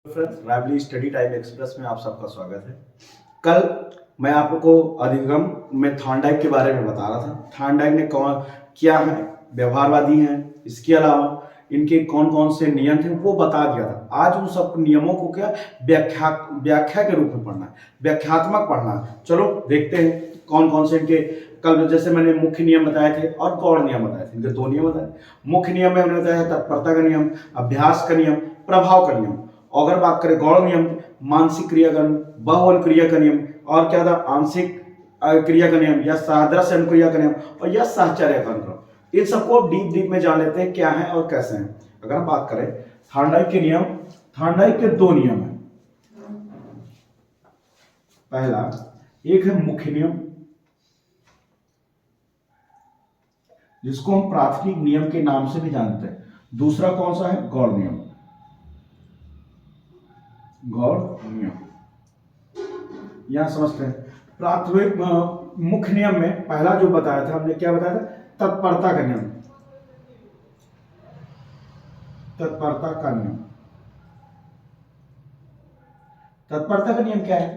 Friends, rivalry study time express में आप सबका स्वागत है। कल मैं आपको अधिगम में थॉर्नडाइक के बारे में बता रहा था। थॉर्नडाइक ने कौन क्या है, व्यवहारवादी हैं, इसके अलावा इनके कौन कौन से नियम थे वो बता दिया था। आज उन सब नियमों को क्या व्याख्या के रूप में पढ़ना है, व्याख्यात्मक पढ़ना है। चलो देखते हैं कौन कौन से इनके। कल जैसे मैंने मुख्य नियम बताए थे और गौण नियम बताए थे, इनके दो नियम बताए। मुख्य नियम में हमने बताया तत्परता का नियम, अभ्यास का नियम, प्रभाव का नियम। अगर बात करें गौण नियम, मानसिक क्रिया का नियम, बहुवचन क्रिया का नियम, और क्या था आंशिक क्रिया का नियम, या सादृश्य अनुक्रिया का नियम, और या साहचर्य का अनुक्रम। इन सबको डीप में जान लेते हैं क्या है और कैसे हैं। अगर हम बात करें थॉर्नडाइक के नियम, थॉर्नडाइक के दो नियम है। पहला एक है मुख्य नियम, जिसको हम प्राथमिक नियम के नाम से भी जानते हैं। दूसरा कौन सा है, गौण नियम। गौण नियम यहां समझते हैं। प्राथमिक मुख्य नियम में पहला जो बताया था हमने, क्या बताया था, तत्परता का नियम। तत्परता का नियम, तत्परता का नियम क्या है?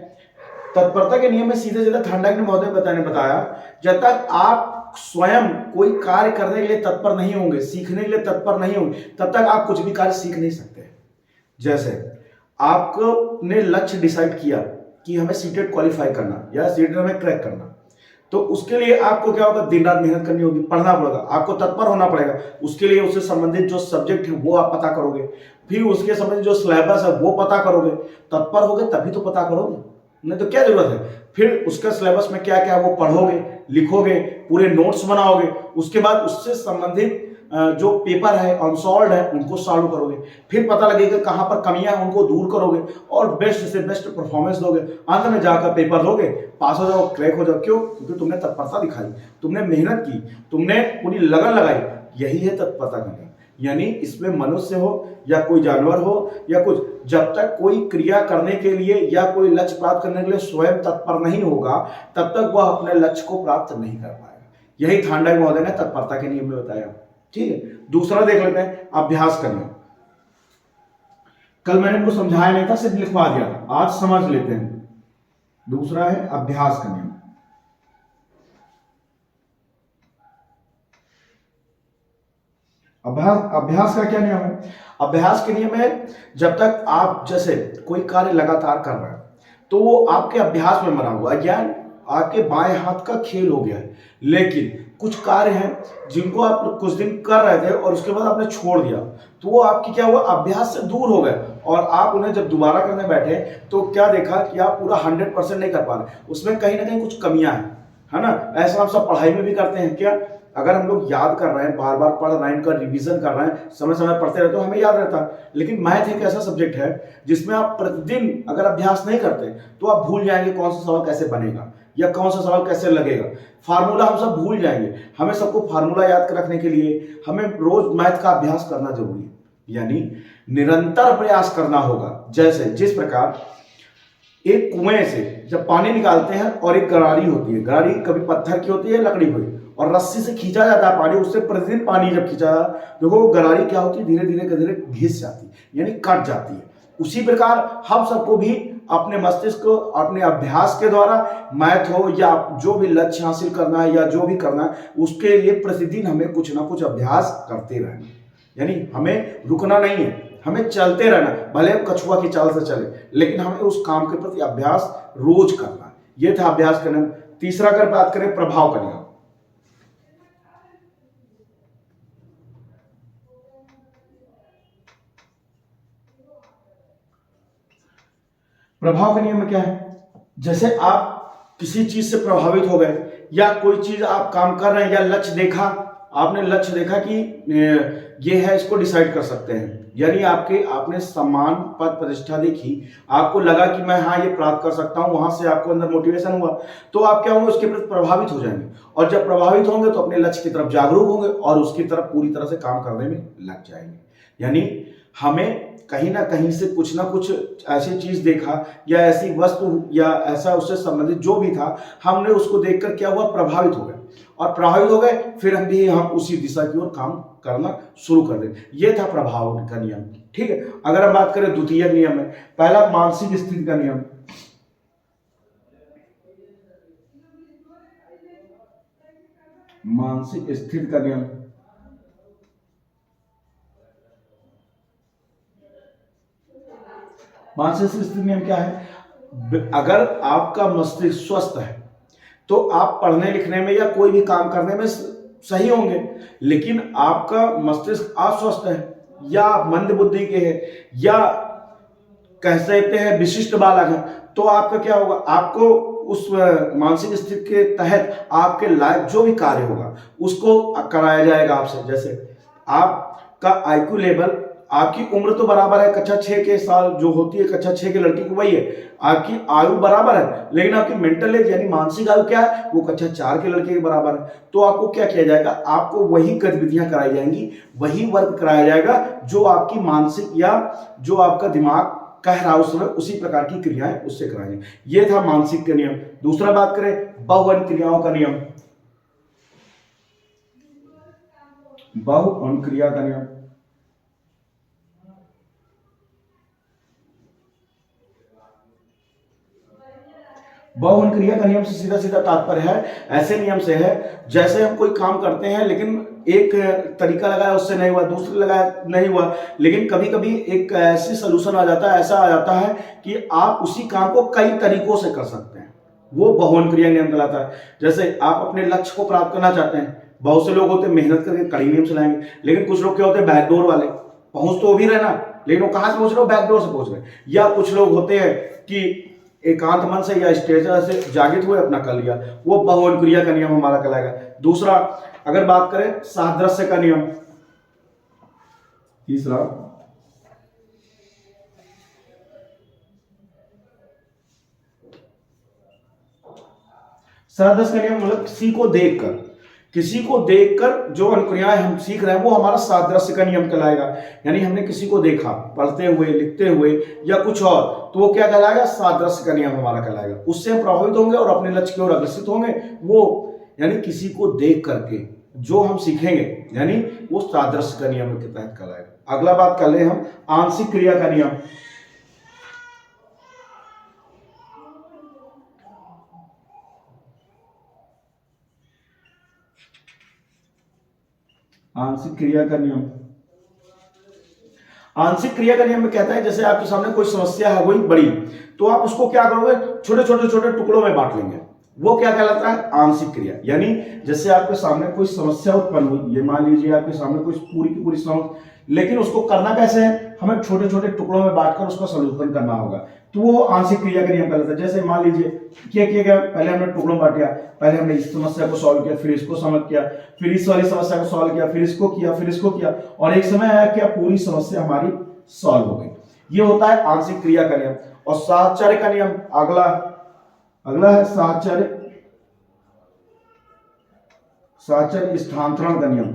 तत्परता के नियम में सीधे सीधे थॉर्नडाइक ने महोदय ने बताया, जब तक आप स्वयं कोई कार्य करने के लिए तत्पर नहीं होंगे, सीखने के लिए तत्पर नहीं होंगे, तब तक आप कुछ भी कार्य सीख नहीं सकते। जैसे आपने लक्ष्य डिसाइड किया कि हमें सीटेट क्वालिफाई करना या सीटेट हमें क्रैक करना, तो उसके लिए आपको क्या होगा, दिन रात मेहनत करनी होगी, पढ़ना पड़ेगा, आपको तत्पर होना पड़ेगा। उसके लिए उससे संबंधित जो सब्जेक्ट है वो आप पता करोगे, फिर उसके संबंधित जो सिलेबस है वो पता करोगे। तत्पर होगे तभी तो पता करोगे, नहीं तो क्या जरूरत है। फिर उसका सिलेबस में क्या क्या वो पढ़ोगे, लिखोगे, पूरे नोट्स बनाओगे, उसके बाद उससे संबंधित जो पेपर है अनसॉल्व है उनको सॉल्व करोगे, फिर पता लगेगा कहां पर कमियां हैं उनको दूर करोगे और बेस्ट से बेस्ट परफॉर्मेंस दोगे। अंत में जाकर पेपर दोगे, पास हो जाओ, क्रैक हो जाओ। क्यों? क्योंकि तुमने तत्परता दिखाई, तुमने मेहनत की, तुमने पूरी लगन लगाई। यही है तत्परता का नियम। यानी इसमें मनुष्य हो या कोई जानवर हो या कुछ, जब तक कोई क्रिया करने के लिए या कोई लक्ष्य प्राप्त करने के लिए स्वयं तत्पर नहीं होगा, तब तक वह अपने लक्ष्य को प्राप्त नहीं कर पाएगा। यही थॉर्नडाइक महोदय ने तत्परता के नियम में बताया। ठीक है, दूसरा देख लेते हैं अभ्यास का नियम। कल मैंने इनको समझाया नहीं था, सिर्फ लिखवा दिया था, आज समझ लेते हैं। दूसरा है अभ्यास का नियम। अभ्यास का क्या नियम है? अभ्यास के नियम है, जब तक आप जैसे कोई कार्य लगातार कर रहे हैं तो वो आपके अभ्यास में मरा हुआ है, ज्ञान आपके बाएं हाथ का खेल हो गया है। लेकिन कुछ कार्य हैं जिनको आप कुछ दिन कर रहे थे और उसके बाद आपने छोड़ दिया, तो वो आपकी क्या हुआ, अभ्यास से दूर हो गए, और आप उन्हें जब दोबारा करने बैठे तो क्या देखा कि आप पूरा 100% नहीं कर पा रहे, उसमें कहीं ना कहीं कुछ कमियां हैं, है ना। ऐसा हम सब पढ़ाई में भी करते हैं। क्या अगर हम लोग याद कर रहे हैं, बार बार पढ़ रहे हैं, इनका रिवीजन कर रहे हैं, समय समय पढ़ते रहते तो हमें याद रहता है। लेकिन मैथ एक ऐसा सब्जेक्ट है जिसमें आप प्रतिदिन अगर अभ्यास नहीं करते तो आप भूल जाएंगे कौन सा सवाल कैसे बनेगा या कौन सा सवाल कैसे लगेगा। फार्मूला हम सब भूल जाएंगे। हमें सबको फार्मूला याद रखने के लिए हमें रोज मैथ का अभ्यास करना जरूरी है, यानी निरंतर प्रयास करना होगा। जैसे जिस प्रकार एक कुएं से जब पानी निकालते हैं और एक गरारी होती है, गरारी कभी पत्थर की होती है लकड़ी हुई, और रस्सी से खींचा जाता है पानी, उससे प्रतिदिन पानी जब खींचा, देखो गरारी क्या होती है, धीरे धीरे घिस जाती है, यानी कट जाती है। उसी प्रकार हम सबको भी अपने मस्तिष्क को अपने अभ्यास के द्वारा, मैथ हो या जो भी लक्ष्य हासिल करना है या जो भी करना है, उसके लिए प्रतिदिन हमें कुछ ना कुछ अभ्यास करते रहना, यानी हमें रुकना नहीं है, हमें चलते रहना। भले हम कछुआ की चाल से चले, लेकिन हमें उस काम के प्रति अभ्यास रोज करना है। यह था अभ्यास का नियम। तीसरा अगर बात करें प्रभाव का नियम। प्रभाव के नियम में क्या है? जैसे आप किसी चीज से प्रभावित हो गए या कोई चीज आप काम कर रहे हैं या लक्ष्य देखा, आपने लक्ष्य देखा कि ये है, इसको डिसाइड कर सकते हैं, यानी आपने सम्मान पद प्रतिष्ठा देखी, आपको लगा कि मैं हाँ ये प्राप्त कर सकता हूं, वहां से आपको अंदर मोटिवेशन हुआ, तो आप क्या होंगे, उसके प्रति प्रभावित हो जाएंगे। और जब प्रभावित होंगे तो अपने लक्ष्य की तरफ जागरूक होंगे और उसकी तरफ पूरी तरह से काम करने में लग जाएंगे। यानी हमें कहीं ना कहीं से कुछ ना कुछ ऐसी चीज देखा या ऐसी वस्तु या ऐसा उससे संबंधित जो भी था, हमने उसको देखकर क्या हुआ, प्रभावित हो गए, और प्रभावित हो गए फिर हम उसी दिशा की ओर काम करना शुरू कर दें। यह था प्रभाव का नियम। ठीक है, अगर हम बात करें द्वितीय नियम में, पहला मानसिक स्थिति का नियम। मानसिक स्थिति का नियम, मानसिक स्थिति नियम क्या है? अगर आपका मस्तिष्क स्वस्थ है तो आप पढ़ने लिखने में या कोई भी काम करने में सही होंगे, लेकिन आपका मस्तिष्क अस्वस्थ है या मंद बुद्धि के है या कह सकते हैं विशिष्ट बालक है, तो आपका क्या होगा, आपको उस मानसिक स्थिति के तहत आपके लायक जो भी कार्य होगा उसको कराया जाएगा आपसे। जैसे आपका आईक्यू लेवल, आपकी उम्र तो बराबर है, कक्षा 6 के साल जो होती है कक्षा 6 के लड़की की वही है, आपकी आयु बराबर है, लेकिन आपकी मेंटल एज यानी मानसिक आयु क्या है, वो कक्षा 4 के लड़के के बराबर है। तो आपको क्या किया जाएगा, आपको वही गतिविधियां कराई जाएंगी, वही वर्क कराया जाएगा जो आपकी मानसिक या जो आपका दिमाग कह रहा उस समय, उसी प्रकार की क्रियाएं उससे कराएंगे। ये था मानसिक का नियम। दूसरा बात करें बहुअन क्रियाओं का नियम। बहुअन क्रिया का नियम, बहुअन क्रिया का नियम से सीधा सीधा तात्पर्य है, ऐसे नियम से है जैसे हम कोई काम करते हैं लेकिन एक तरीका लगाया उससे नहीं हुआ, दूसरा लगाया नहीं हुआ, लेकिन कभी कभी एक ऐसी सोल्यूशन आ जाता है, ऐसा आ जाता है कि आप उसी काम को कई तरीकों से कर सकते हैं, वो बहुअन क्रिया नियम कहलाता है। जैसे आप अपने लक्ष्य को प्राप्त करना चाहते हैं, बहुत से लोग होते हैं मेहनत करके कड़ी नियम से लाएंगे, लेकिन कुछ लोग क्या होते हैं बैकडोर वाले, पहुंच तो वो भी रहना लेकिन वो कहां से पहुंच रहे हो, बैकडोर से पहुंच रहे। या कुछ लोग होते हैं कि एकांत मन से या स्टेज से जागृत हुए अपना कर लिया, वो बहुअन क्रिया का नियम हमारा कहलाएगा। दूसरा अगर बात करें सादृश्य का नियम, तीसरा सादृश्य का नियम मतलब किसी को देखकर जो अनुक्रियाएं हम सीख रहे हैं वो हमारा सादृश्य का नियम कहलाएगा। यानी हमने किसी को देखा पढ़ते हुए, लिखते हुए या कुछ और, तो वो क्या कहलाएगा, सादृश्य का नियम हमारा कहलाएगा। उससे हम प्रभावित होंगे और अपने लक्ष्य की ओर अग्रसित होंगे। वो यानी किसी को देख करके जो हम सीखेंगे यानी वो सादृश्य का नियम के तहत कहलाएगा। अगला बात कर ले हम आंशिक क्रिया का नियम। आंशिक क्रिया का नियम, आंशिक क्रिया का नियम में कहता है जैसे आपके सामने कोई समस्या है वही बड़ी, तो आप उसको क्या करोगे, छोटे छोटे छोटे टुकड़ों में बांट लेंगे, वो क्या कहलाता है, आंशिक क्रिया। यानी जैसे आपके सामने कोई समस्या उत्पन्न हुई, ये मान लीजिए आपके सामने कोई पूरी की पूरी समस्या, लेकिन उसको करना कैसे है, हमें छोटे छोटे टुकड़ों में बांटकर उसका सॉल्यूशन करना होगा, तो वो आंशिक क्रिया का नियम कहलाता है। जैसे मान लीजिए क्या किया गया, पहले हमने टुकड़ों में बांट दिया, पहले हमने इस समस्या को सॉल्व किया, फिर इसको समझ किया, फिर इस वाली समस्या को सॉल्व किया, फिर इसको किया, फिर इसको किया, और एक समय आया क्या पूरी समस्या हमारी सॉल्व हो गई। ये होता है आंशिक क्रिया का नियम। और साहचर्य का नियम अगला अगला है साहचर्य, साहचर्य स्थानांतरण का नियम।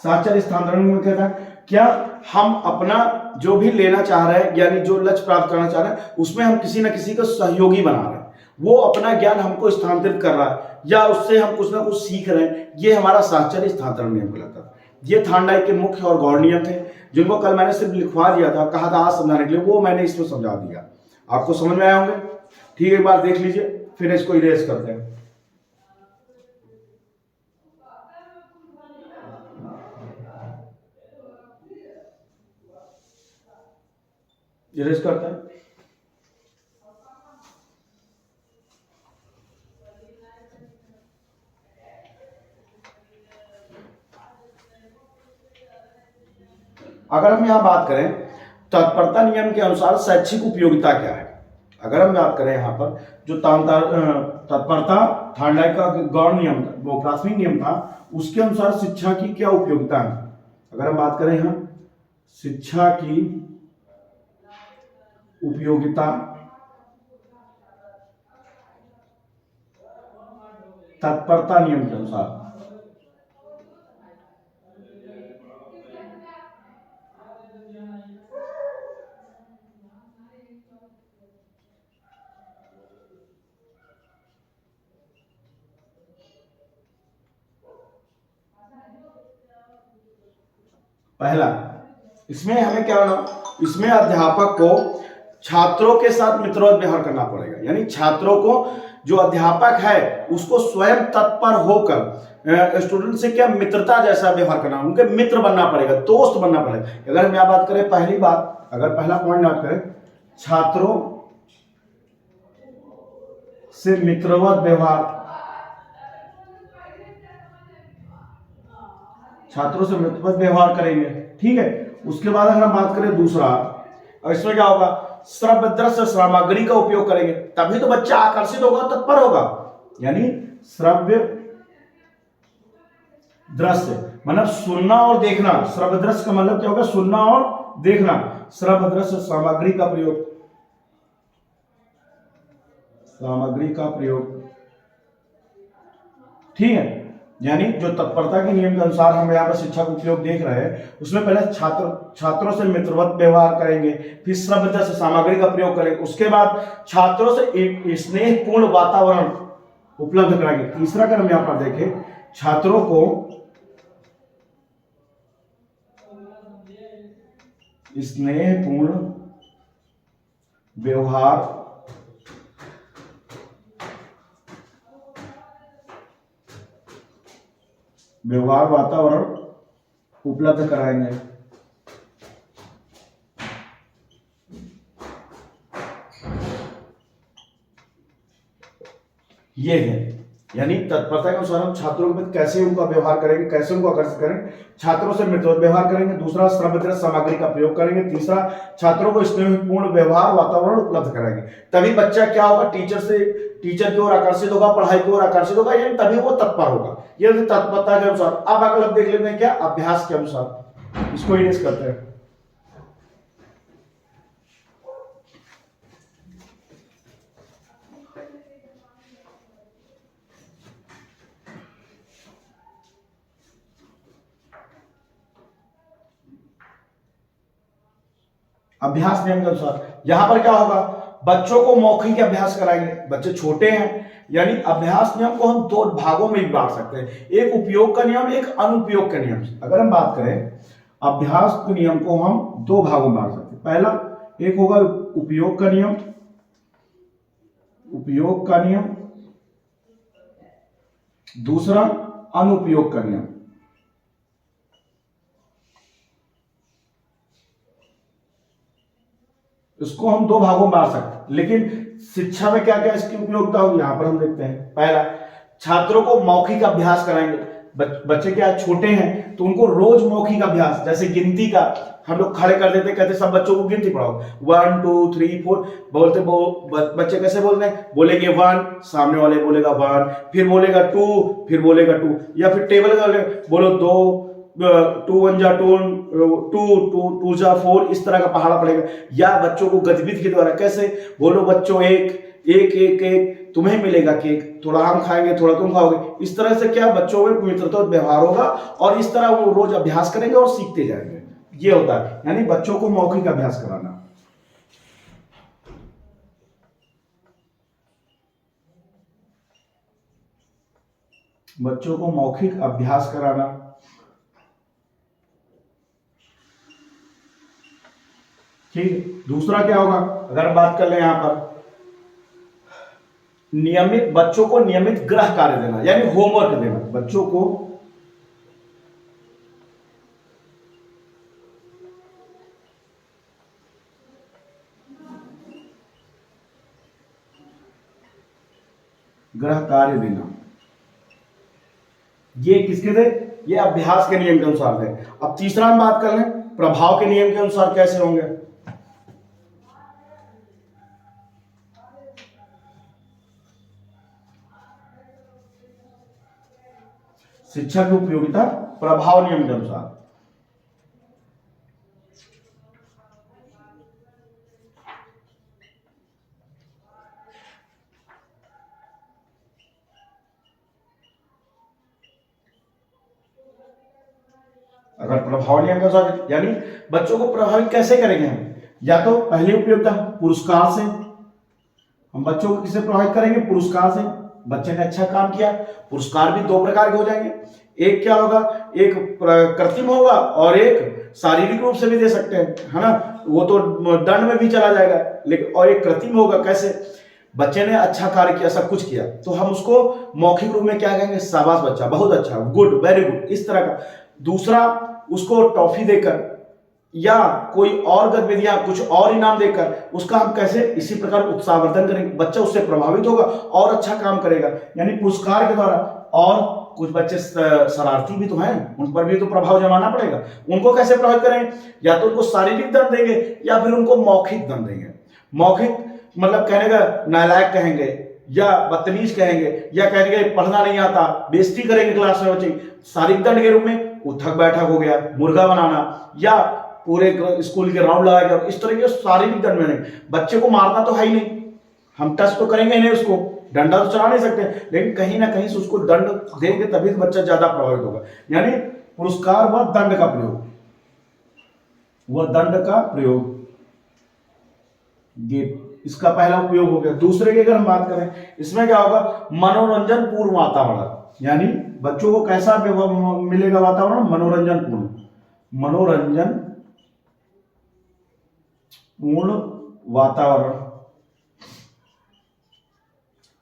साहचर्य स्थानांतरण में कहता है क्या हम अपना जो भी लेना चाह रहे हैं यानी जो लक्ष्य प्राप्त करना चाह रहे हैं उसमें हम किसी न किसी का सहयोगी बना रहे हैं, वो अपना ज्ञान हमको स्थानांतरित कर रहा है या उससे हम कुछ ना कुछ सीख रहे हैं, ये हमारा साहचर्य स्थानांतरण नियम कहलाता है। ये थार्नडाइक के मुख्य और गौण नियम थे जिनको कल मैंने सिर्फ लिखवा दिया था, कहा था आज समझाने के लिए, वो मैंने इसमें समझा दिया। आपको समझ में आए होंगे? ठीक है, एक बार देख लीजिए फिर इसको इरेज करते हैं। इरेज करते हैं। अगर हम यहां बात करें तत्परता नियम के अनुसार शैक्षिक उपयोगिता क्या है, अगर हम बात करें यहां पर जो तत्परता थार्नडाइक का गौण नियम था, वो प्राथमिक नियम था, उसके अनुसार शिक्षा की क्या उपयोगिता है। अगर हम बात करें यहां शिक्षा की उपयोगिता, तत्परता नियम के अनुसार। पहला, इसमें हमें क्या होना, इसमें अध्यापक को छात्रों के साथ मित्रवत व्यवहार करना पड़ेगा, यानी छात्रों को जो अध्यापक है उसको स्वयं तत्पर होकर स्टूडेंट से क्या मित्रता जैसा व्यवहार करना, उनके मित्र बनना पड़ेगा, दोस्त बनना पड़ेगा। अगर हम यहां बात करें, पहली बात, अगर पहला पॉइंट याद करें, छात्रों से मित्रवत व्यवहार, छात्रों से मित्रवत व्यवहार करेंगे, ठीक है। उसके बाद अगर हम बात करें दूसरा, इसमें क्या होगा, श्रव्य दृश्य सामग्री का उपयोग करेंगे, तभी तो बच्चा आकर्षित होगा, तत्पर होगा। यानी श्रव्य दृश्य मतलब सुनना और देखना, श्रव्य दृश्य का मतलब क्या होगा, सुनना और देखना, श्रव्य दृश्य सामग्री का प्रयोग, सामग्री का प्रयोग, ठीक है। यानी जो तत्परता के नियम के अनुसार हम यहाँ पर शिक्षा का उपयोग देख रहे हैं, उसमें पहले छात्रों से मित्रवत व्यवहार करेंगे, फिर श्रव्य से सामग्री का प्रयोग करेंगे, उसके बाद छात्रों से स्नेहपूर्ण वातावरण उपलब्ध कराएंगे। तीसरा अगर हम यहाँ पर देखें, छात्रों को स्नेहपूर्ण व्यवहार वातावरण उपलब्ध कराएंगे। ये है, यानी तत्परता के अनुसार हम छात्रों के कैसे उनका व्यवहार करेंगे, कैसे उनको आकर्षित करेंगे, छात्रों से मित्रवत व्यवहार करेंगे, दूसरा श्रव्य सामग्री का प्रयोग करेंगे, तीसरा छात्रों को स्नेहपूर्ण व्यवहार वातावरण उपलब्ध कराएंगे। तभी बच्चा क्या होगा, टीचर की ओर आकर्षित होगा, पढ़ाई की ओर आकर्षित होगा, यानी तभी वो तत्पर होगा। ये तत्परता के अनुसार। अब अगला देख लेते हैं क्या, अभ्यास के अनुसार, इसको इरेज करते हैं। अभ्यास नियम के अनुसार यहां पर क्या होगा, बच्चों को मौखिक अभ्यास कराएंगे, बच्चे छोटे हैं, यानी अभ्यास नियम को हम दो भागों में भी बांट सकते हैं, एक उपयोग का नियम, एक अनुपयोग का नियम। अगर हम बात करें अभ्यास के नियम को हम दो भागों में बांट सकते हैं। पहला एक होगा उपयोग का नियम, दूसरा अनुपयोग का नियम। इसको हम दो भागों में बांट सकते हैं, लेकिन शिक्षा में क्या क्या इसकी उपयोगिता होगी, यहां पर हम देखते हैं। पहला, छात्रों को मौखिक अभ्यास कराएंगे, बच्चे क्या छोटे हैं तो उनको रोज मौखिक अभ्यास, जैसे गिनती का हम लोग खड़े कर देते, कहते सब बच्चों को गिनती पढ़ाओ, 1 2 3 4 बोलते, बच्चे कैसे बोलते हैं, बोलेंगे 1, सामने वाले बोलेगा 1, फिर बोलेगा 2, फिर बोलेगा 2, या फिर टेबल का बोलो 2 2 1 जा 2 2 2 2 जा 4, इस तरह का पहाड़ा पड़ेगा। या बच्चों को गतिविधि के द्वारा कैसे, बोलो बच्चों एक एक एक एक, तुम्हें मिलेगा केक, थोड़ा हम खाएंगे, थोड़ा तुम खाओगे, इस तरह से क्या बच्चों में मित्रता व्यवहार होगा, और इस तरह वो रोज अभ्यास करेंगे और सीखते जाएंगे। ये होता है, यानी बच्चों को मौखिक अभ्यास कराना। बच्चों को मौखिक अभ्यास कराना। ठीक, दूसरा क्या होगा, अगर बात कर ले यहां पर नियमित, बच्चों को नियमित गृह कार्य देना, यानी होमवर्क देना, बच्चों को गृह कार्य देना। ये किसके थे, ये अभ्यास के नियम के अनुसार थे। अब तीसरा हम बात कर लें प्रभाव के नियम के अनुसार कैसे होंगे। शिक्षा की उपयोगिता प्रभाव नियम के अनुसार। अगर प्रभाव नियम का स्वागत, यानी बच्चों को प्रभावित कैसे करेंगे हम? या तो पहली उपयोगिता पुरस्कार से, हम बच्चों को किससे प्रभावित करेंगे? पुरस्कार से। बच्चे ने अच्छा काम किया, पुरस्कार भी दो प्रकार के हो जाएंगे, एक क्या होगा, एक कृत्रिम होगा और एक शारीरिक रूप से भी दे सकते हैं, है ना, वो तो दंड में भी चला जाएगा, लेकिन और एक कृत्रिम होगा, कैसे? बच्चे ने अच्छा कार्य किया, सब कुछ किया, तो हम उसको मौखिक रूप में क्या कहेंगे? शाबाश बच्चा, बहुत अच्छा, गुड, वेरी गुड, इस तरह का। दूसरा, उसको टॉफी देकर या कोई और गतिविधियां, कुछ और इनाम देकर उसका हम कैसे इसी प्रकार उत्साहवर्धन करेंगे, बच्चा उससे प्रभावित होगा और अच्छा काम करेगा, यानी पुरस्कार के द्वारा। और कुछ बच्चे शरारती भी तो हैं, उन पर भी तो प्रभाव जमाना पड़ेगा, उनको कैसे प्रभावित करेंगे? या तो उनको शारीरिक दंड देंगे या फिर उनको मौखिक दंड देंगे। मौखिक मतलब कहने का नालायक कहेंगे या बदतमीज कहेंगे या कहेंगे पढ़ना नहीं आता, बेइज्जती करेंगे क्लास में बच्चे। शारीरिक दंड के रूप में उठक बैठक हो गया, मुर्गा बनाना, या पूरे स्कूल के राउंड लगाया गया, इस तरह के शारीरिक दंड में। बच्चे को मारना तो है ही नहीं, हम टच तो करेंगे नहीं, उसको डंडा तो चला नहीं सकते, लेकिन कहीं ना कहीं से उसको दंड देंगे तभी तो बच्चा ज्यादा प्रभावित होगा। यानी पुरस्कार व दंड का प्रयोग, वह दंड का प्रयोग, ये इसका पहला उपयोग हो गया। दूसरे की अगर हम बात करें, इसमें क्या होगा? मनोरंजन पूर्ण वातावरण, यानी बच्चों को कैसा मिलेगा वातावरण? मनोरंजन पूर्ण, मनोरंजन पूर्ण वातावरण।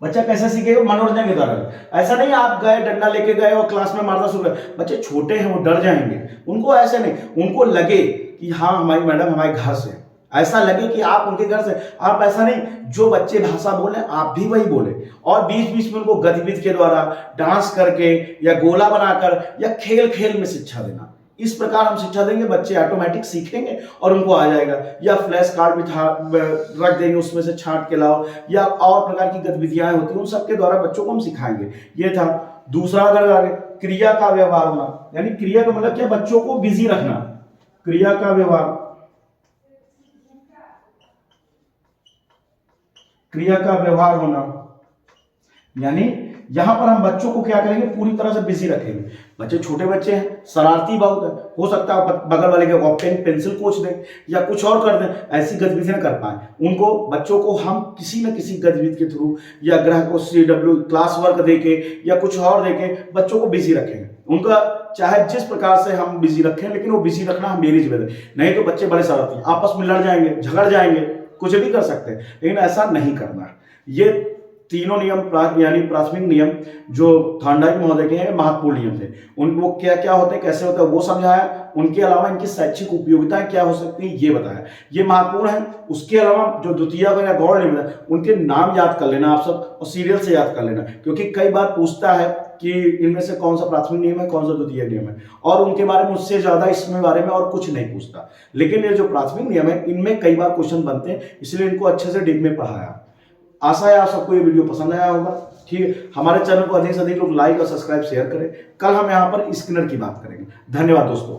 बच्चा कैसे सीखेगा? मनोरंजन के द्वारा। ऐसा नहीं आप गए डंडा लेके गए और क्लास में मारना शुरू कर, बच्चे छोटे हैं, वो डर जाएंगे, उनको ऐसे नहीं, उनको लगे कि हाँ हमारी मैडम हमारे घर से, ऐसा लगे कि आप उनके घर से। आप ऐसा नहीं, जो बच्चे भाषा बोले आप भी वही बोले, और बीच बीच में उनको गतिविधि के द्वारा, डांस करके या गोला बनाकर या खेल खेल में शिक्षा देना। इस प्रकार हम शिक्षा देंगे, बच्चे ऑटोमेटिक सीखेंगे और उनको आ जाएगा। या फ्लैश कार्ड भी रख देंगे, उसमें से छांट के लाओ, या और प्रकार की गतिविधियां होती हैं, उन सबके द्वारा बच्चों को हम सिखाएंगे। ये था। दूसरा अगर क्रिया का व्यवहार होना, यानी क्रिया का मतलब क्या? बच्चों को बिजी रखना, क्रिया का व्यवहार, क्रिया का व्यवहार होना, यानी यहां पर हम बच्चों को क्या करेंगे? पूरी तरह से बिजी रखेंगे। बच्चे छोटे बच्चे हैं, शरारती बहुत है, हो सकता है बगल वाले के पेन पेंसिल कोच दें या कुछ और कर दें, ऐसी गतिविधियां कर पाए। उनको बच्चों को हम किसी न किसी गतिविधि के थ्रू या ग्रह को CW क्लास वर्क देके या कुछ और देके बच्चों को बिजी रखेंगे। उनका चाहे जिस प्रकार से हम बिजी रखें, लेकिन वो बिजी रखना मेरी जिम्मेदारी, नहीं तो बच्चे बड़े शरारती, आपस में लड़ जाएंगे, झगड़ जाएंगे, कुछ भी कर सकते हैं, लेकिन ऐसा नहीं करना। ये तीनों नियम यानी प्राथमिक नियम जो थॉर्नडाइक महोदय के हैं, महत्वपूर्ण नियम थे। उनको क्या क्या होते हैं, कैसे होता है, वो समझाया। उनके अलावा इनकी शैक्षिक उपयोगिताएं क्या हो सकती है, ये बताया। ये महत्वपूर्ण है। उसके अलावा जो द्वितीय या गौड़ नियम है, उनके नाम याद कर लेना आप सब, और सीरियल से याद कर लेना, क्योंकि कई बार पूछता है कि इनमें से कौन सा प्राथमिक नियम है, कौन सा द्वितीय नियम है, और उनके बारे में उससे ज्यादा इसमें बारे में और कुछ नहीं पूछता। लेकिन ये जो प्राथमिक नियम है, इनमें कई बार क्वेश्चन बनते हैं, इसलिए इनको अच्छे से डीप में पढ़ाया। आशा है आप सबको ये वीडियो पसंद आया होगा। ठीक है, हमारे चैनल को अधिक से अधिक लोग लाइक और सब्सक्राइब शेयर करें। कल हम यहाँ पर स्किनर की बात करेंगे। धन्यवाद दोस्तों।